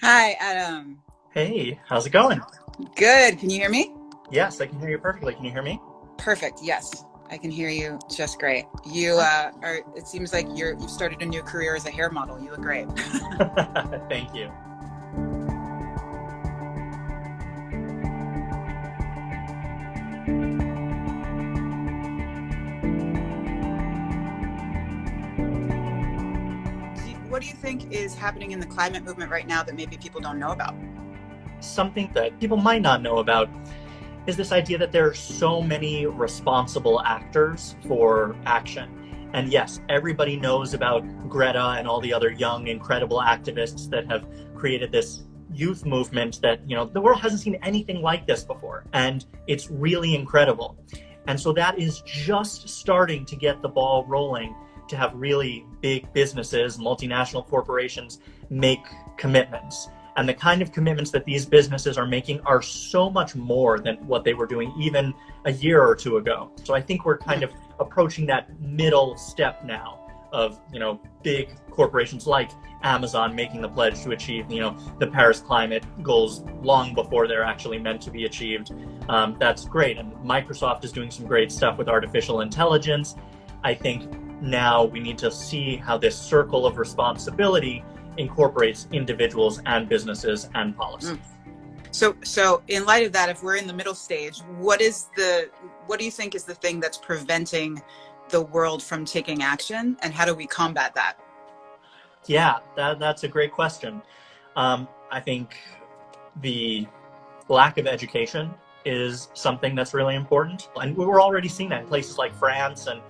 Hi, Adam. Hey, how's it going? Good. Can you hear me? Yes, I can hear you perfectly. Can you hear me? Perfect. Yes, I can hear you just great. You are. It seems like you've started a new career as a hair model. You look great. Thank you. What do you think is happening in the climate movement right now that maybe people don't know about? Something that people might not know about is this idea that there are so many responsible actors for action. And yes, everybody knows about Greta and all the other young, incredible activists that have created this youth movement that, the world hasn't seen anything like this before. And it's really incredible. And so that is just starting to get the ball rolling to have really big businesses, multinational corporations make commitments. And the kind of commitments that these businesses are making are so much more than what they were doing even a year or two ago. So I think we're kind of approaching that middle step now of, big corporations like Amazon making the pledge to achieve, the Paris climate goals long before they're actually meant to be achieved. That's great. And Microsoft is doing some great stuff with artificial intelligence. I think now we need to see how this circle of responsibility incorporates individuals and businesses and policy. So in light of that, if we're in the middle stage, what do you think is the thing that's preventing the world from taking action, and how do we combat that? Yeah, that's a great question. I think the lack of education is something that's really important. And we're already seeing that in places like France, and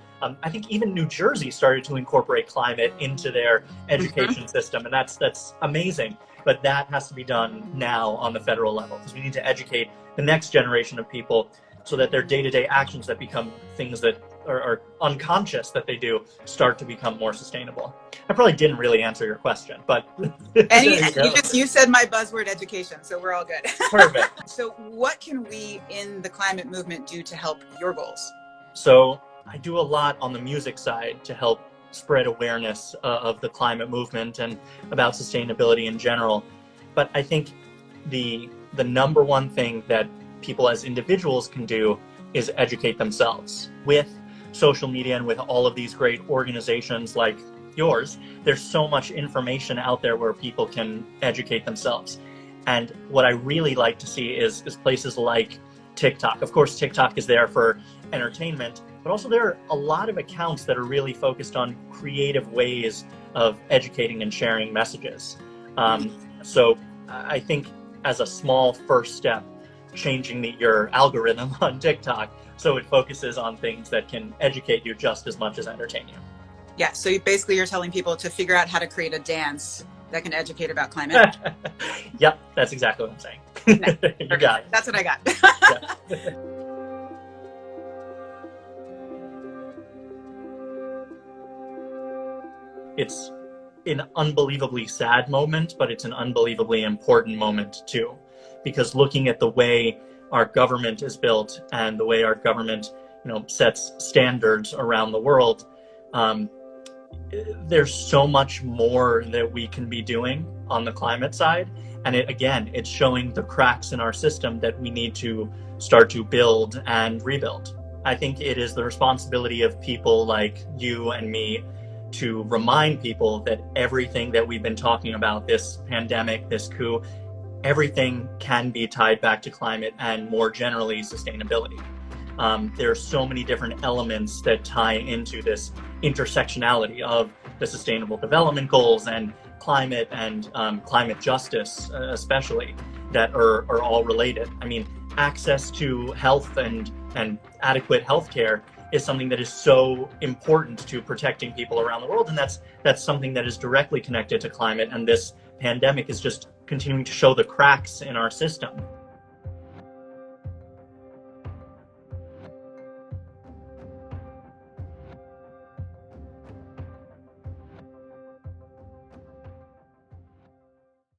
I think even New Jersey started to incorporate climate into their education system, and that's amazing. But that has to be done now on the federal level, because we need to educate the next generation of people so that their day-to-day actions that become things that are unconscious that they do start to become more sustainable. I probably didn't really answer your question, but and you said my buzzword, education, so we're all good. Perfect. So what can we in the climate movement do to help your goals? So I do a lot on the music side to help spread awareness of the climate movement and about sustainability in general. But I think the number one thing that people as individuals can do is educate themselves. With social media and with all of these great organizations like yours, there's so much information out there where people can educate themselves. And what I really like to see is places like TikTok. Of course, TikTok is there for entertainment, but also there are a lot of accounts that are really focused on creative ways of educating and sharing messages. So I think as a small first step, changing your algorithm on TikTok so it focuses on things that can educate you just as much as entertain you. Yeah, so you're telling people to figure out how to create a dance that can educate about climate. Yep, that's exactly what I'm saying. You got it. That's what I got. Yeah. It's an unbelievably sad moment, but it's an unbelievably important moment too, because looking at the way our government is built and the way our government, sets standards around the world, there's so much more that we can be doing on the climate side. And it's showing the cracks in our system that we need to start to build and rebuild. I think it is the responsibility of people like you and me to remind people that everything that we've been talking about, this pandemic, this coup, everything can be tied back to climate and more generally sustainability. There are so many different elements that tie into this intersectionality of the Sustainable Development Goals and climate and climate justice, especially, that are all related. I mean, access to health and adequate healthcare is something that is so important to protecting people around the world, and that's something that is directly connected to climate. And this pandemic is just continuing to show the cracks in our system.